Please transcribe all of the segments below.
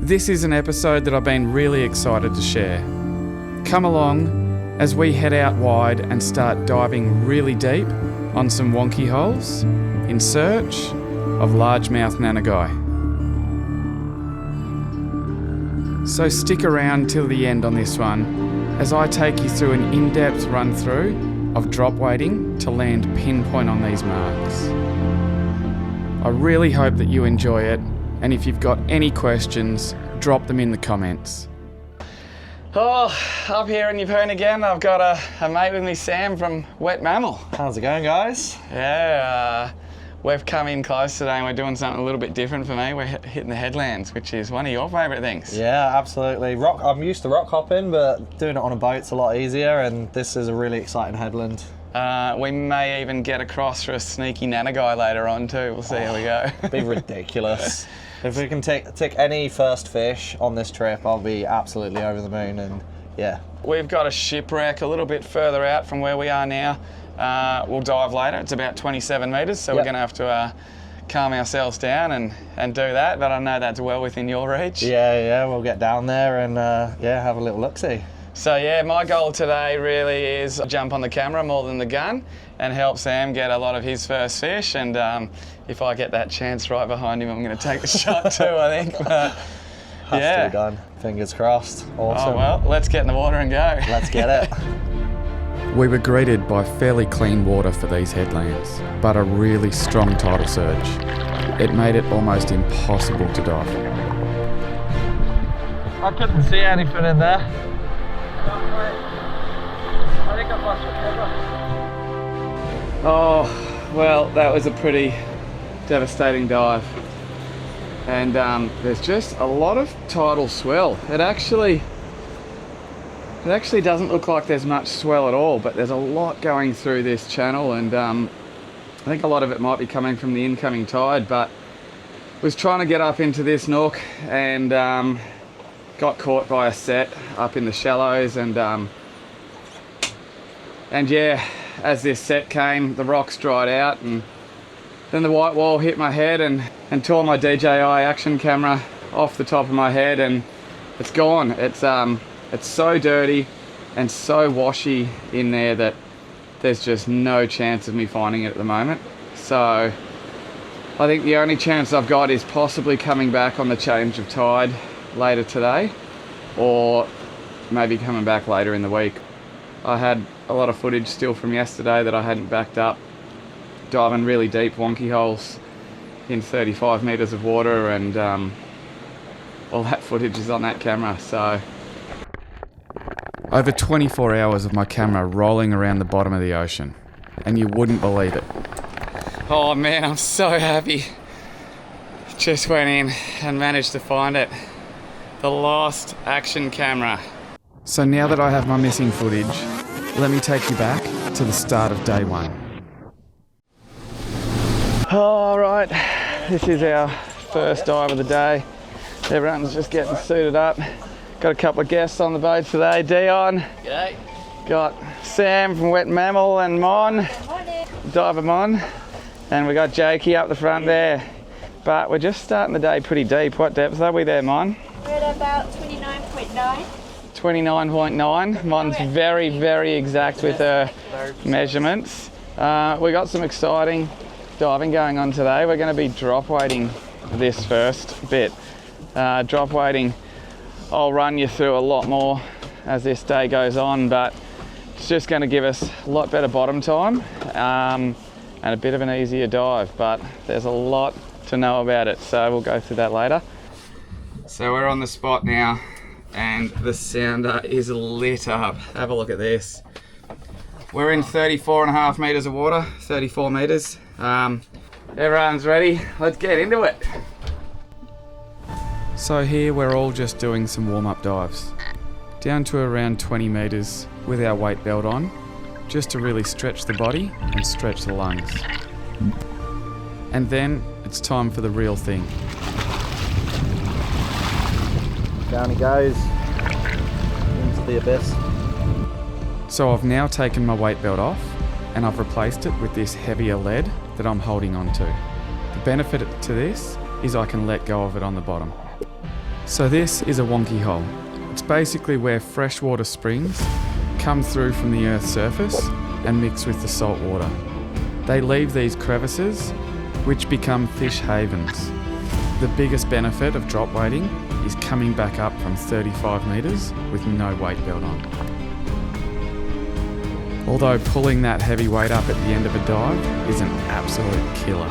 This is an episode that I've been really excited to share. Come along as we head out wide and start diving really deep on some wonky holes in search of Large Mouth Nannagai. So stick around till the end on this one as I take you through an in-depth run through of drop weighting to land pinpoint on these marks. I really hope that you enjoy it, and if you've got any questions, drop them in the comments. Oh, up here in Yeppoon again, I've got a mate with me, Sam from Wet Mammal. How's it going, guys? Yeah, we've come in close today and we're doing something a little bit different for me. We're hitting the headlands, which is one of your favourite things. Yeah, absolutely. I'm used to rock hopping, but doing it on a boat's a lot easier, and this is a really exciting headland. We may even get across for a sneaky Nanagai later on too. We'll see how we go. Be ridiculous. If we can take any first fish on this trip, I'll be absolutely over the moon, and yeah. We've got a shipwreck a little bit further out from where we are now. We'll dive later. It's about 27 metres, so We're going to have to calm ourselves down and do that, but I know that's well within your reach. Yeah, we'll get down there and have a little look-see. So yeah, my goal today really is jump on the camera more than the gun and help Sam get a lot of his first fish, and if I get that chance right behind him, I'm going to take the shot too, I think. But, has to be done. Fingers crossed. Awesome. Oh well, let's get in the water and go. Let's get it. We were greeted by fairly clean water for these headlands, but a really strong tidal surge. It made it almost impossible to dive. I couldn't see anything in there. I think I've lost your camera. Oh, well, that was a pretty devastating dive. And there's just a lot of tidal swell. It actually doesn't look like there's much swell at all, but there's a lot going through this channel, and I think a lot of it might be coming from the incoming tide, but was trying to get up into this nook and got caught by a set up in the shallows, and yeah, as this set came, the rocks dried out, and then the white wall hit my head and tore my DJI action camera off the top of my head, and it's gone. It's so dirty and so washy in there that there's just no chance of me finding it at the moment. So I think the only chance I've got is possibly coming back on the change of tide later today, or maybe coming back later in the week. I had a lot of footage still from yesterday that I hadn't backed up, diving really deep wonky holes in 35 metres of water, and all that footage is on that camera. So over 24 hours of my camera rolling around the bottom of the ocean, and you wouldn't believe it. Oh man, I'm so happy. Just went in and managed to find it. The lost action camera. So now that I have my missing footage, let me take you back to the start of day one. All right, this is our first dive of the day. Everyone's just getting suited up. Got a couple of guests on the boat today. Dion. G'day. Got Sam from Wet Mammal and Mon. Diver Mon. And we got Jakey up the front there. But we're just starting the day pretty deep. What depth are we there, Mon? We're at about 29.9. 29.9. Mon's very, very exact with her measurements. We got some exciting diving going on today. We're going to be drop weighting this first bit. Drop weighting, I'll run you through a lot more as this day goes on, but it's just going to give us a lot better bottom time and a bit of an easier dive, but there's a lot to know about it, so we'll go through that later. So we're on the spot now, and the sounder is lit up. Have a look at this. We're in 34.5 metres of water, 34 metres. Everyone's ready, let's get into it. So here we're all just doing some warm-up dives, down to around 20 metres with our weight belt on, just to really stretch the body and stretch the lungs. And then it's time for the real thing. Down he goes into the abyss. So I've now taken my weight belt off and I've replaced it with this heavier lead that I'm holding on to. The benefit to this is I can let go of it on the bottom. So this is a wonky hole. It's basically where freshwater springs come through from the Earth's surface and mix with the salt water. They leave these crevices, which become fish havens. The biggest benefit of drop weighting is coming back up from 35 metres with no weight belt on. Although pulling that heavy weight up at the end of a dive is an absolute killer.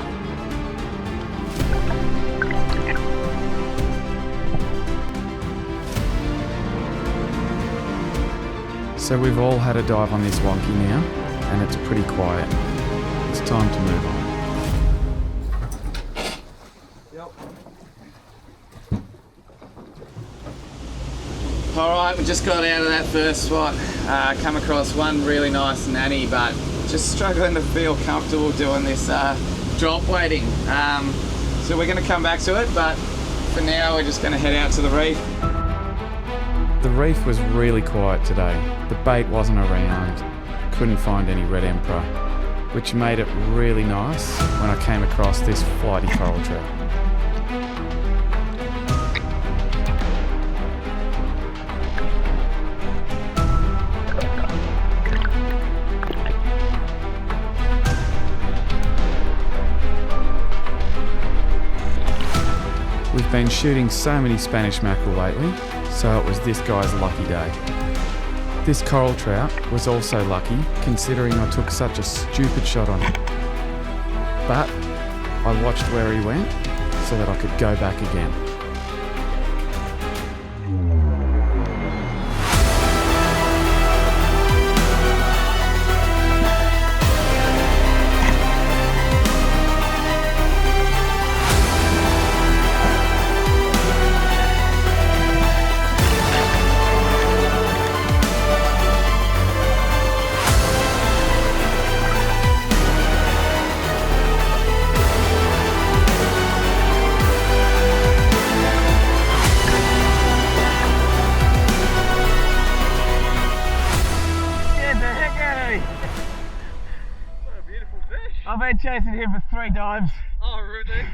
So we've all had a dive on this wonky now, and it's pretty quiet. It's time to move on. Alright, we just got out of that first spot. Come across one really nice nanny, but just struggling to feel comfortable doing this drop weighting. So we're going to come back to it, but for now we're just going to head out to the reef. The reef was really quiet today. The bait wasn't around. Couldn't find any red emperor, which made it really nice when I came across this flighty coral trout. We've been shooting so many Spanish mackerel lately, so it was this guy's lucky day. This coral trout was also lucky, considering I took such a stupid shot on him. But I watched where he went so that I could go back again. I've been chasing him for 3 dives. Oh, really?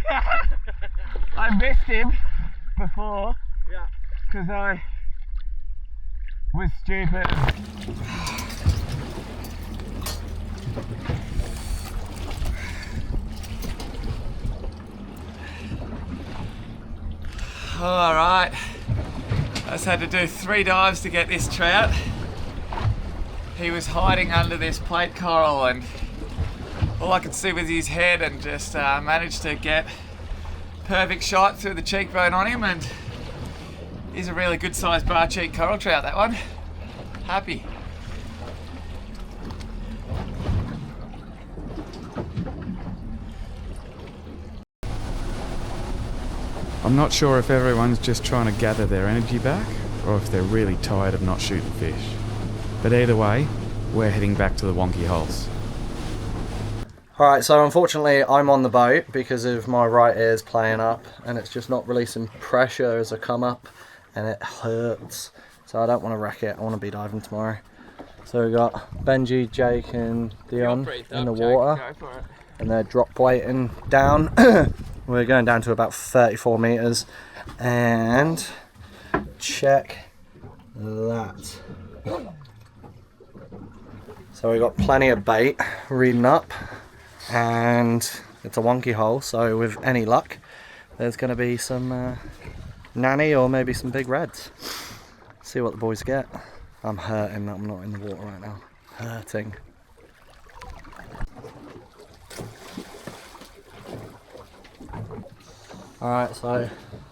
I missed him before. Yeah. Because I was stupid. Alright. I just had to do 3 dives to get this trout. He was hiding under this plate coral and all I could see was his head, and just managed to get perfect shot through the cheekbone on him, and he's a really good sized bar cheek coral trout, that one. Happy. I'm not sure if everyone's just trying to gather their energy back or if they're really tired of not shooting fish. But either way, we're heading back to the wonky holes. Alright, so unfortunately I'm on the boat because of my right ear's playing up and it's just not releasing pressure as I come up and it hurts. So I don't want to wreck it, I want to be diving tomorrow. So we've got Benji, Jake and Dion in the water and they're drop weighting down. We're going down to about 34 metres and check that. So we've got plenty of bait reading up. And it's a wonky hole, so with any luck there's going to be some nanny or maybe some big reds. See what the boys get. I'm hurting that I'm not in the water right now. Hurting. Alright, so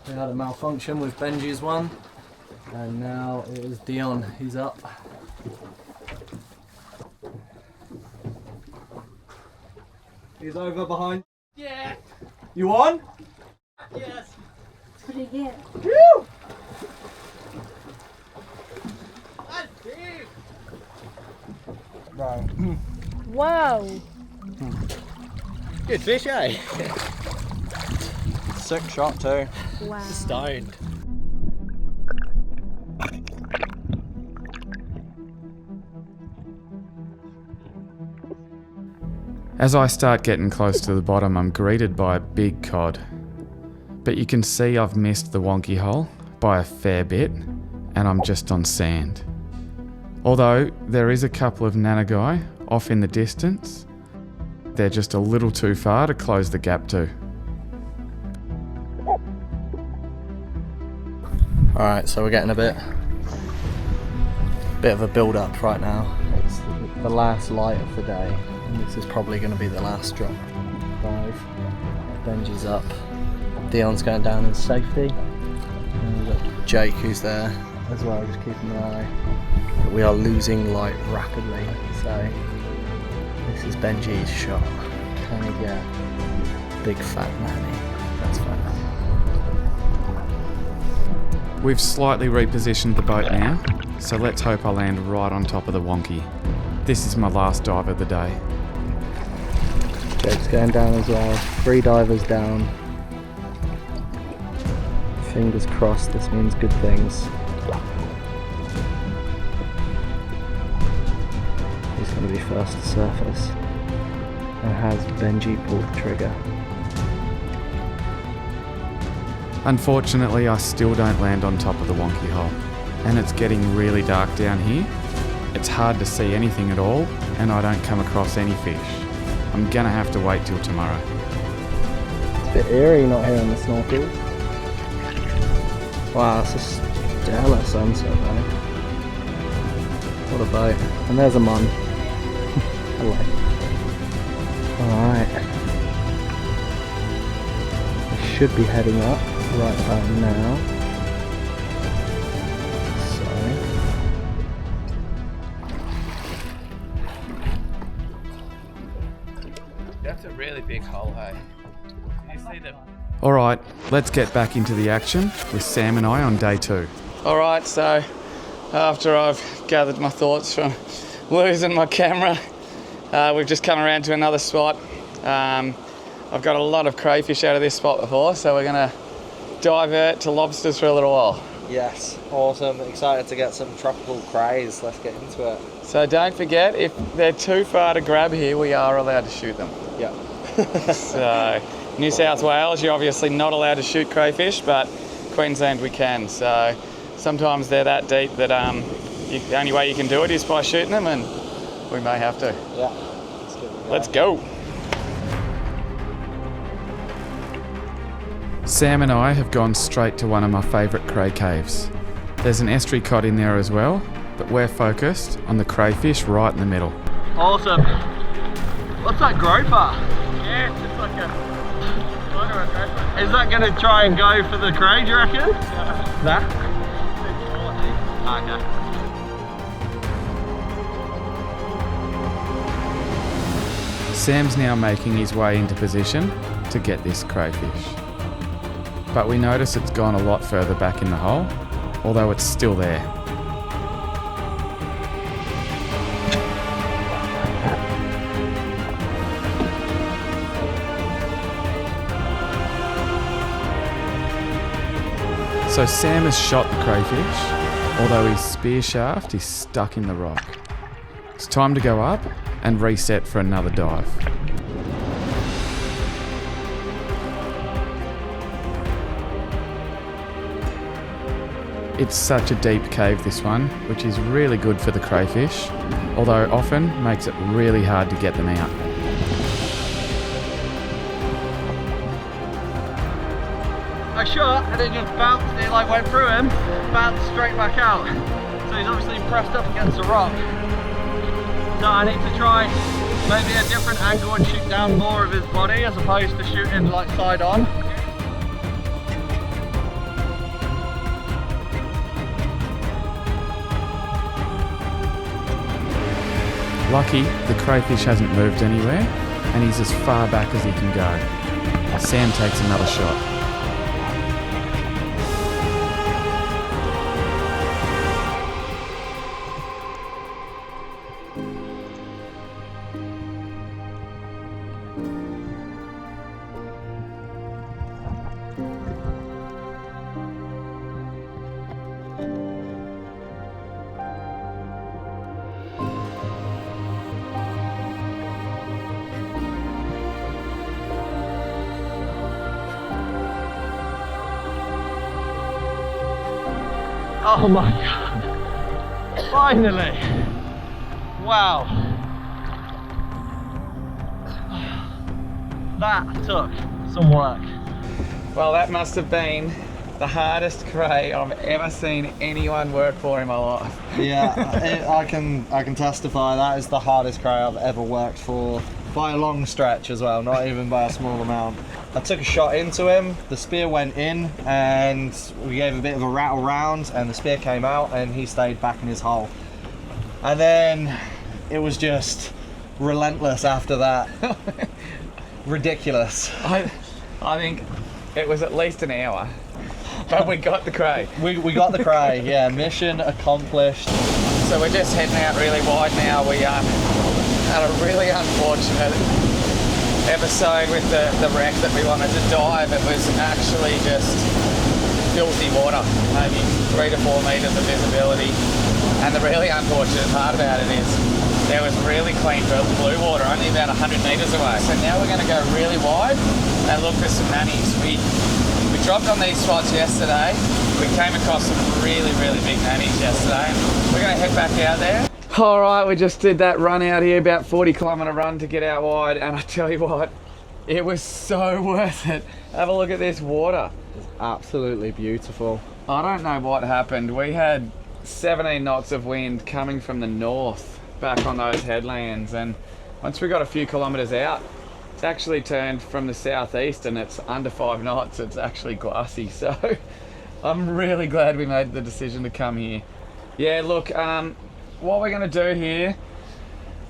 we had a malfunction with Benji's one and now it is Dion, he's up. He's over behind. Yeah! You won? Yes! What do you get? Woo! That's big! Right. Whoa! Good fish, eh? Sick shot too. Wow. Stoned. As I start getting close to the bottom, I'm greeted by a big cod. But you can see I've missed the wonky hole by a fair bit, and I'm just on sand. Although there is a couple of Nanagai off in the distance, they're just a little too far to close the gap to. Alright, so we're getting a bit of a build up right now. It's the last light of the day, and this is probably going to be the last drop. Dive. Benji's up. Dion's going down in safety. And we've got Jake who's there as well, just keeping an eye. But we are losing light rapidly, so this is Benji's shot. Can he get big fat nanny? That's fine. We've slightly repositioned the boat now, so let's hope I land right on top of the Wonky. This is my last dive of the day. Jake's going down as well. 3 divers down. Fingers crossed, this means good things. He's going to be first to surface. And has Benji pulled the trigger? Unfortunately, I still don't land on top of the Wonky hole, and it's getting really dark down here. It's hard to see anything at all, and I don't come across any fish. I'm gonna have to wait till tomorrow. It's a bit eerie not hearing the snorkels. Wow, it's a stellar sunset though. What a boat. And there's a mun. Hello. Alright. We should be heading up right about now. That's a really big hole, hey? Can you see the... Alright, let's get back into the action with Sam and I on day 2. Alright, so after I've gathered my thoughts from losing my camera, we've just come around to another spot. I've got a lot of crayfish out of this spot before, so we're going to divert to lobsters for a little while. Yes, awesome. Excited to get some tropical crays. Let's get into it. So don't forget, if they're too far to grab here, we are allowed to shoot them. Yeah. So New South Wales, you're obviously not allowed to shoot crayfish, but Queensland we can. So sometimes they're that deep that the only way you can do it is by shooting them, and we may have to. Yeah. Let's go. Sam and I have gone straight to one of my favourite cray caves. There's an estuary cod in there as well, but we're focused on the crayfish right in the middle. Awesome. What's that groper? Yeah, it's just like a... Is that going to try and go for the cray, do you reckon? Yeah. That? Okay. Sam's now making his way into position to get this crayfish. But we notice it's gone a lot further back in the hole, although it's still there. So Sam has shot the crayfish, although his spear shaft is stuck in the rock. It's time to go up and reset for another dive. It's such a deep cave, this one, which is really good for the crayfish, although often makes it really hard to get them out. I shot and it just bounced, it like went through him, bounced straight back out. So he's obviously pressed up against the rock. So I need to try maybe a different angle and shoot down more of his body as opposed to shooting like side on. Lucky, the crayfish hasn't moved anywhere, and he's as far back as he can go. Sam takes another shot. Oh my god. Finally. Wow. That took some work. Well, that must have been the hardest cray I've ever seen anyone work for in my life. Yeah, I can testify that is the hardest cray I've ever worked for by a long stretch as well, not even by a small amount. I took a shot into him, the spear went in and we gave a bit of a rattle round and the spear came out and he stayed back in his hole. And then it was just relentless after that. Ridiculous. I think it was at least an hour, but we got the cray. We got the cray, yeah, mission accomplished. So we're just heading out really wide now. We had a really unfortunate episode with the wreck that we wanted to dive. It was actually just filthy water, maybe 3 to 4 meters of visibility. And the really unfortunate part about it is there was really clean blue water only about 100 meters away. So now we're going to go really wide and look for some nannies. We dropped on these spots yesterday. We came across some really big nannies yesterday. We're going to head back out there. All right, we just did that run out here, about 40-kilometer run to get out wide, and I tell you what, it was so worth it. Have a look at this water. It's absolutely beautiful. I don't know what happened. We had 17 knots of wind coming from the north back on those headlands, and once we got a few kilometers out, it's actually turned from the southeast and it's under 5 knots. It's actually glassy, so I'm really glad we made the decision to come here. Yeah, look, what we're going to do here,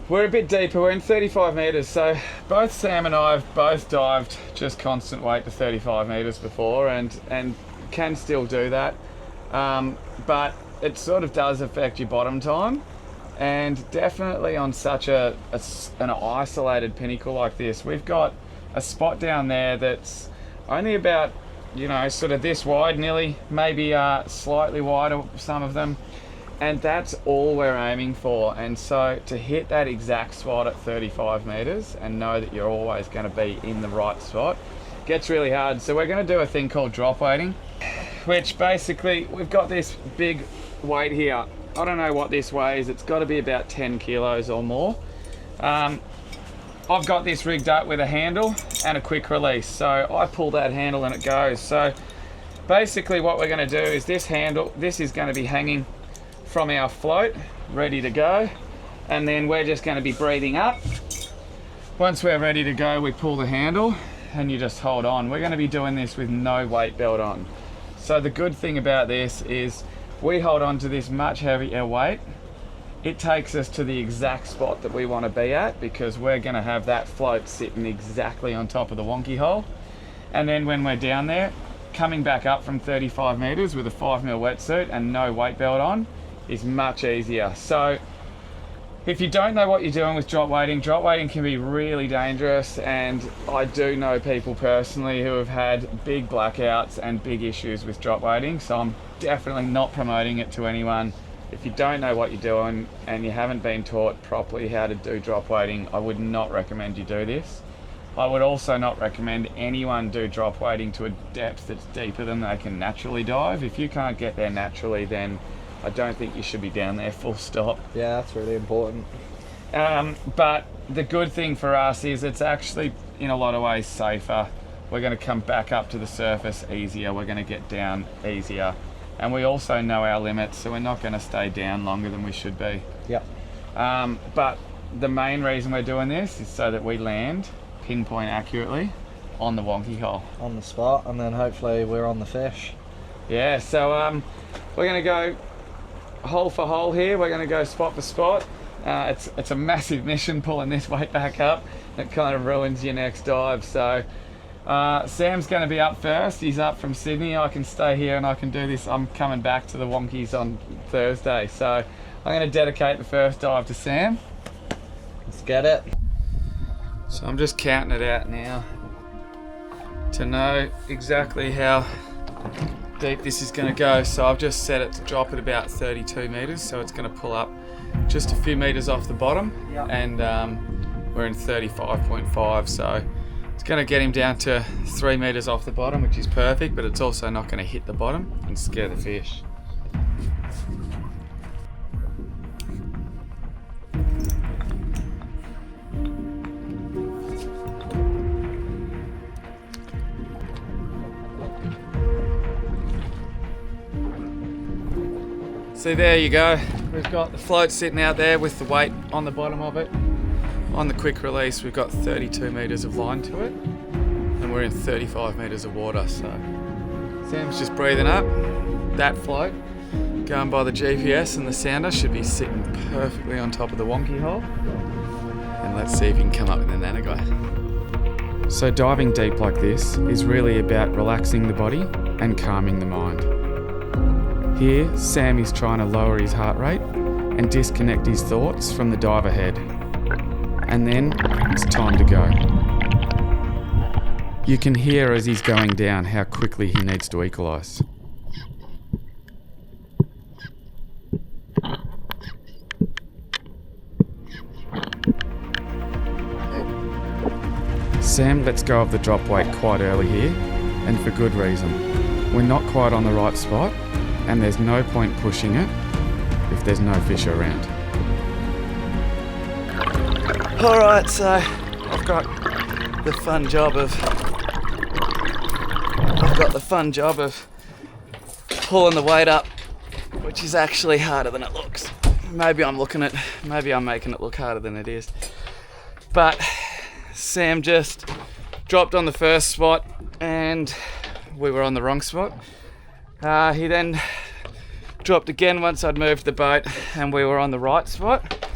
we're a bit deeper, we're in 35 meters, so both Sam and I have both dived just constant weight to 35 meters before and can still do that, but it sort of does affect your bottom time, and definitely on such an isolated pinnacle like this. We've got a spot down there that's only about, you know, sort of this wide, nearly, maybe slightly wider, some of them, and that's all we're aiming for. And so to hit that exact spot at 35 meters and know that you're always going to be in the right spot gets really hard. So we're going to do a thing called drop weighting, which basically, we've got this big weight here. I don't know what this weighs. It's got to be about 10 kilos or more. I've got this rigged up with a handle and a quick release. So I pull that handle and it goes. So basically what we're going to do is this handle, this is going to be hanging from our float, ready to go. And then we're just going to be breathing up. Once we're ready to go, we pull the handle and you just hold on. We're going to be doing this with no weight belt on. So the good thing about this is we hold on to this much heavier weight. It takes us to the exact spot that we want to be at, because we're going to have that float sitting exactly on top of the Wonky hole. And then when we're down there, coming back up from 35 meters with a 5mm wetsuit and no weight belt on is much easier. So if you don't know what you're doing with drop weighting can be really dangerous, and I do know people personally who have had big blackouts and big issues with drop weighting, so I'm definitely not promoting it to anyone. If you don't know what you're doing and you haven't been taught properly how to do drop weighting, I would not recommend you do this. I would also not recommend anyone do drop weighting to a depth that's deeper than they can naturally dive. If you can't get there naturally, then I don't think you should be down there, full stop. Yeah, that's really important. But the good thing for us is it's actually in a lot of ways safer. We're going to come back up to the surface easier. We're going to get down easier. And we also know our limits, so we're not going to stay down longer than we should be. Yep. But the main reason we're doing this is so that we land pinpoint accurately on the Wonky hole. On the spot, and then hopefully we're on the fish. Yeah, so we're going to go hole for hole here. We're going to go spot for spot. It's a massive mission pulling this weight back up. It kind of ruins your next dive. So Sam's going to be up first. He's up from Sydney. I can stay here and I can do this. I'm coming back to the Wonkies on Thursday. So I'm going to dedicate the first dive to Sam. Let's get it. So I'm just counting it out now to know exactly how deep this is going to go. So I've just set it to drop at about 32 meters, so it's going to pull up just a few meters off the bottom. Yep. And we're in 35.5, so it's going to get him down to 3 meters off the bottom, which is perfect, but it's also not going to hit the bottom and scare the fish. So there you go. We've got the float sitting out there with the weight on the bottom of it. On the quick release, we've got 32 metres of line to it, and we're in 35 metres of water. So Sam's just breathing up. That float, going by the GPS and the sounder, should be sitting perfectly on top of the Wonky hole. And let's see if he can come up with the Nanagai. So diving deep like this is really about relaxing the body and calming the mind. Here, Sam is trying to lower his heart rate and disconnect his thoughts from the dive ahead. And then it's time to go. You can hear as he's going down how quickly he needs to equalise. Sam lets go of the drop weight quite early here, and for good reason. We're not quite on the right spot, and there's no point pushing it if there's no fish around. Alright, so I've got the fun job of pulling the weight up, which is actually harder than it looks. Maybe I'm making it look harder than it is. But Sam just dropped on the first spot and we were on the wrong spot. He then dropped again once I'd moved the boat and we were on the right spot.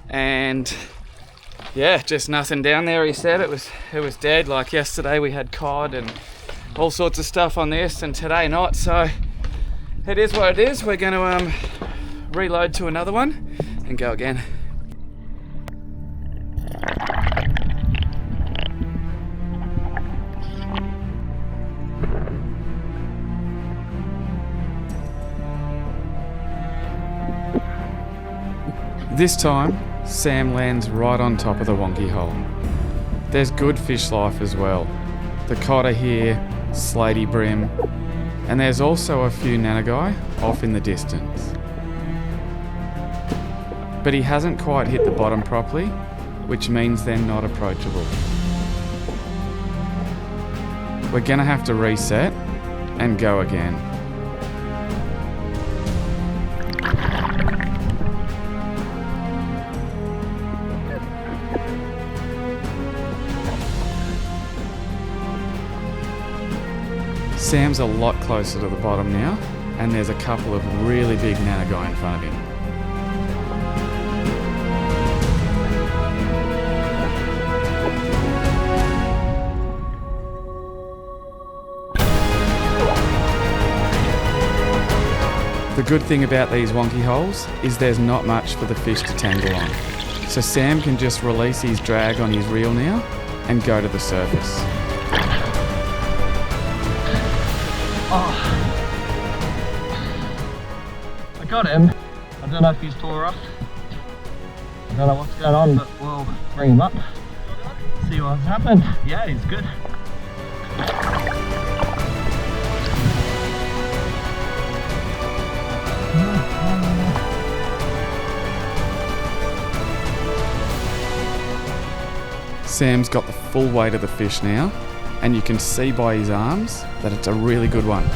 And yeah, just nothing down there. He said it was dead. Like yesterday we had cod and all sorts of stuff on this, and today not. So it is what it is. We're going to reload to another one and go again. This time, Sam lands right on top of the Wonky hole. There's good fish life as well. The cod are here, slaty brim, and there's also a few Nanagai off in the distance. But he hasn't quite hit the bottom properly, which means they're not approachable. We're gonna have to reset and go again. Sam's a lot closer to the bottom now, and there's a couple of really big Nanagai in front of him. The good thing about these Wonky holes is there's not much for the fish to tangle on. So Sam can just release his drag on his reel now and go to the surface. I got him. I don't know if he's tore off. I don't know what's going on, but we'll bring him up. See what's happened. Yeah, he's good. Sam's got the full weight of the fish now, and you can see by his arms that it's a really good one.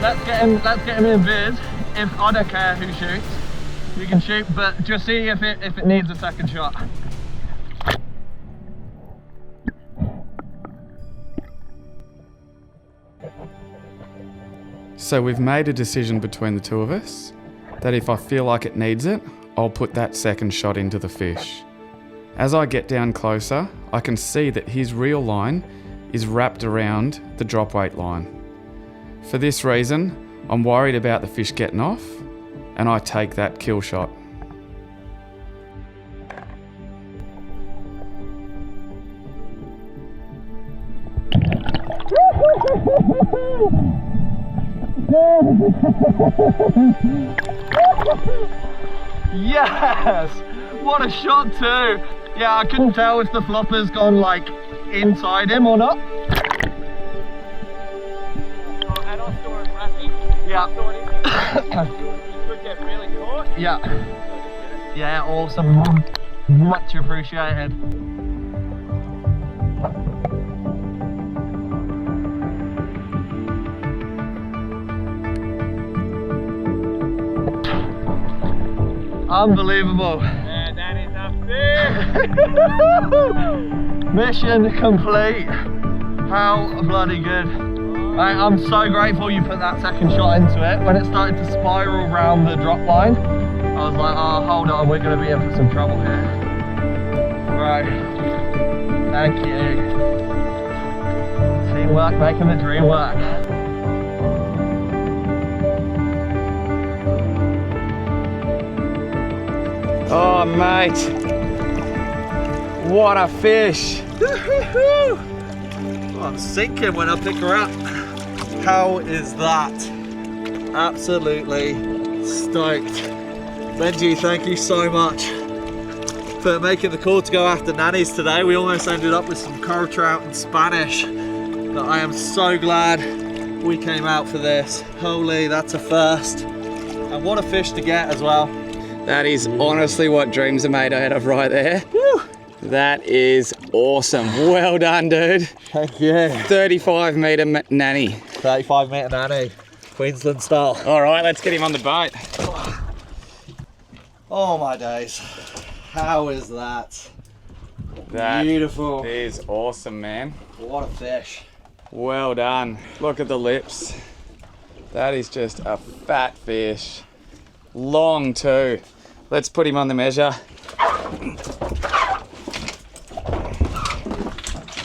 Let's get him in viz. If I don't care who shoots, you can shoot, but just see if it needs a second shot. So we've made a decision between the two of us that if I feel like it needs it, I'll put that second shot into the fish. As I get down closer, I can see that his reel line is wrapped around the drop weight line. For this reason, I'm worried about the fish getting off, and I take that kill shot. Yes! What a shot too! Yeah, I couldn't tell if the flopper's gone like inside him or not. And I saw it wrapping. Yeah. I thought it could get really caught. Yeah. Yeah, awesome. Much appreciated. Unbelievable. Yeah, that is a fish. Mission complete. How bloody good. I'm so grateful you put that second shot into it. When it started to spiral round the drop line, I was like, oh, hold on, we're going to be in for some trouble here. Right. Thank you. Teamwork making the dream work. Oh, mate. What a fish. Oh, I'm sinking when I pick her up. How is that? Absolutely stoked. Benji, thank you so much for making the call to go after nannies today. We almost ended up with some coral trout and Spanish, but I am so glad we came out for this. Holy, that's a first. And what a fish to get as well. That is honestly what dreams are made out of right there. Woo. That is awesome. Well done, dude. Thank you. 35 metre nanny. 35 metre nanny, Queensland style. All right, let's get him on the boat. Oh my days. How is that? That Beautiful. is awesome, man. What a fish. Well done. Look at the lips. That is just a fat fish. Long too. Let's put him on the measure.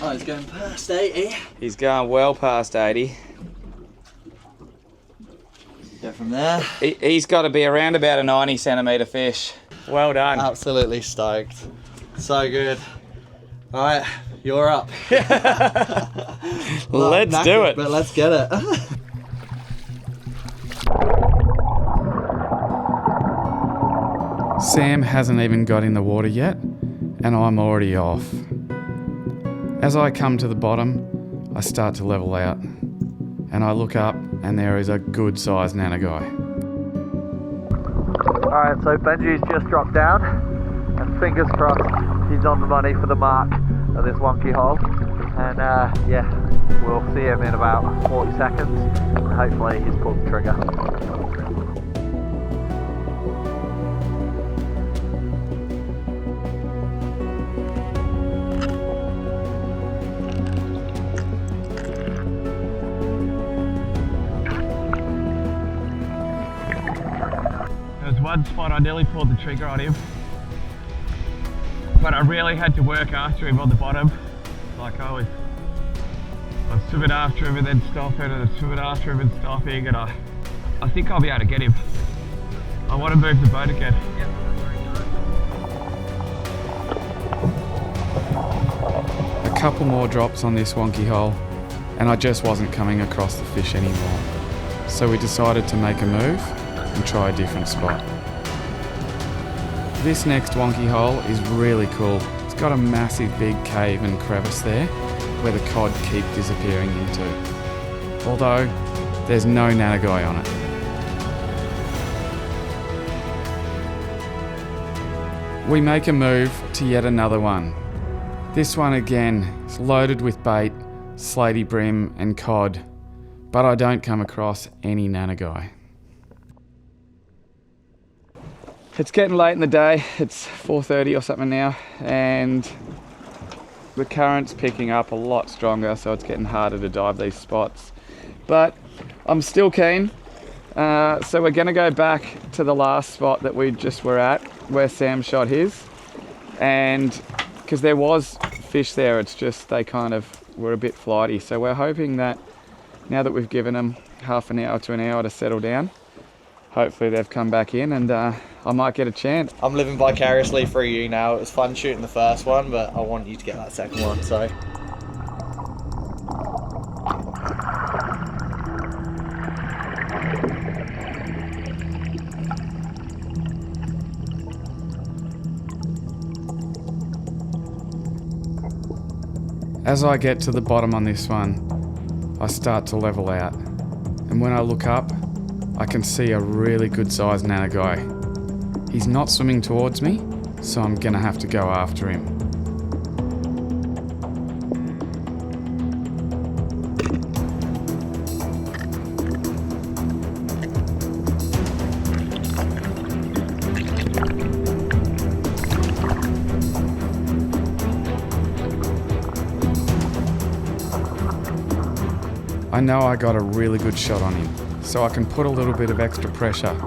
Oh, he's going past 80. He's going well past 80. Go from there. He's got to be around about a 90 centimetre fish. Well done. Absolutely stoked. So good. All right, you're up. Let's do it. But let's get it. Sam hasn't even got in the water yet, and I'm already off. As I come to the bottom, I start to level out, and I look up, and there is a good sized Nanagai. All right, so Benji's just dropped down, and fingers crossed he's on the money for the mark of this wonky hole. And yeah, we'll see him in about 40 seconds, and hopefully he's pulled the trigger. One spot I nearly pulled the trigger on him, but I really had to work after him on the bottom. Like I was swimming after him and then stopping, and then swimming after him and stopping, and I think I'll be able to get him. I want to move the boat again. A couple more drops on this wonky hole, and I just wasn't coming across the fish anymore. So we decided to make a move and try a different spot. This next wonky hole is really cool. It's got a massive big cave and crevice there where the cod keep disappearing into. Although there's no Nanagai on it. We make a move to yet another one. This one again is loaded with bait, slaty brim and cod, but I don't come across any Nanagai. It's getting late in the day. It's 4:30 or something now, and the current's picking up a lot stronger, so it's getting harder to dive these spots. But I'm still keen. So we're gonna go back to the last spot that we just were at, where Sam shot his, and because there was fish there, it's just they kind of were a bit flighty. So we're hoping that now that we've given them half an hour to an hour to settle down, hopefully they've come back in, and I might get a chance. I'm living vicariously through you now. It was fun shooting the first one, but I want you to get that second one, so. As I get to the bottom on this one, I start to level out, and when I look up, I can see a really good sized Nanagai. He's not swimming towards me, so I'm gonna have to go after him. I know I got a really good shot on him, so I can put a little bit of extra pressure.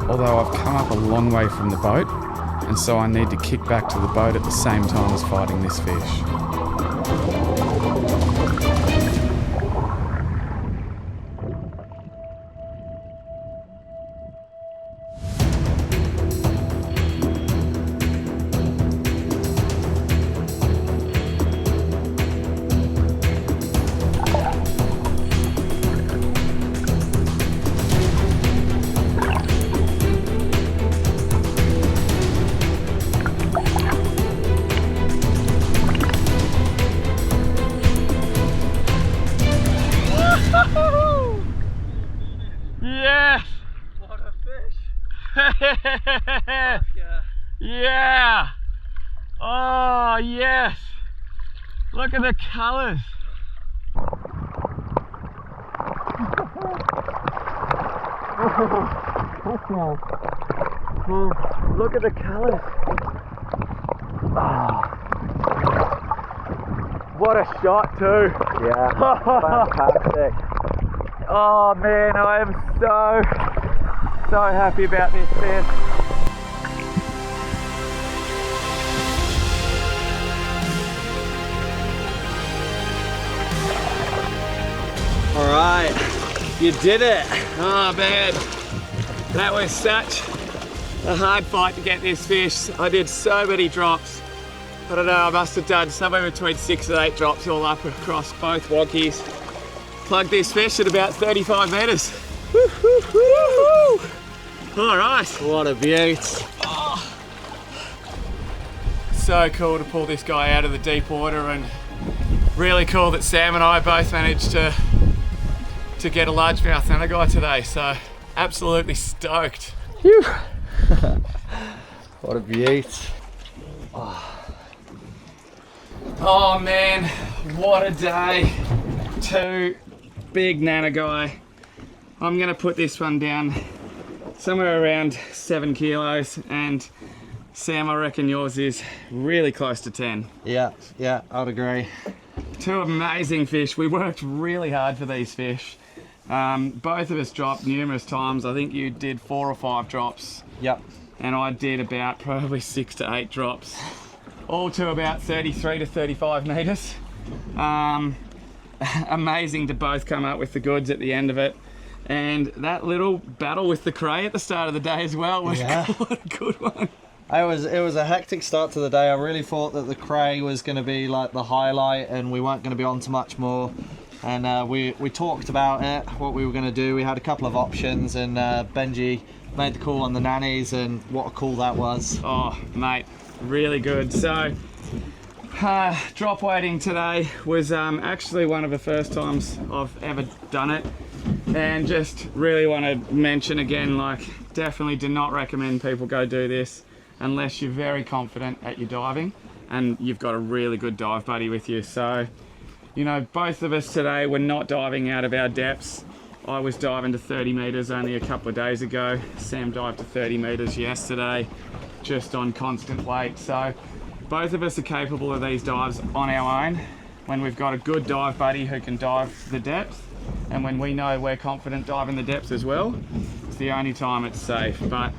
Although I've come up a long way from the boat, and so I need to kick back to the boat at the same time as fighting this fish. Yes! What a fish! Yeah! Oh, yes! Look at the colours! Look at the colours! What a shot too! Yeah, fantastic. Oh man, I am so happy about this fish. All right, you did it. Oh man, that was such a hard fight to get this fish. I did so many drops. I don't know, I must have done somewhere between 6 and 8 drops all up across both Wonkys. Plugged this fish at about 35 metres. All right. What a beaut. Oh. So cool to pull this guy out of the deep water, and really cool that Sam and I both managed to get a largemouth Nanagai today. So absolutely stoked. Phew. What a beaut. Oh man, what a day. 2 big Nanagai. I'm gonna put this one down somewhere around 7 kilos, and Sam, I reckon yours is really close to 10. Yeah, I'd agree. 2 amazing fish. We worked really hard for these fish. Both of us dropped numerous times. I think you did 4 or 5 drops. Yep. And I did about probably 6 to 8 drops. All to about 33 to 35 metres. Amazing to both come up with the goods at the end of it. And that little battle with the cray at the start of the day as well was quite a good one. It was a hectic start to the day. I really thought that the cray was going to be like the highlight and we weren't going to be on to much more. And we talked about it, what we were going to do. We had a couple of options, and Benji made the call on the nannies, and what a call that was. Oh, mate, really good. So, drop weighting today was actually one of the first times I've ever done it. And just really want to mention again, like, definitely do not recommend people go do this unless you're very confident at your diving and you've got a really good dive buddy with you. So, you know, both of us today were not diving out of our depths. I was diving to 30 metres only a couple of days ago. Sam dived to 30 metres yesterday, just on constant weight. So both of us are capable of these dives on our own when we've got a good dive buddy who can dive the depth, and when we know we're confident diving the depth as well. It's the only time it's safe. But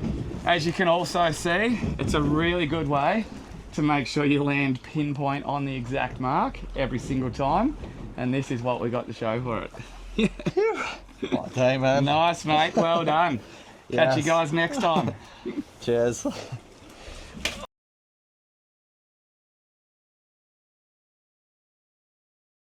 as you can also see, it's a really good way to make sure you land pinpoint on the exact mark every single time, and this is what we got to show for it. What a day, man. Nice, mate, well done. Catch you guys next time. Cheers.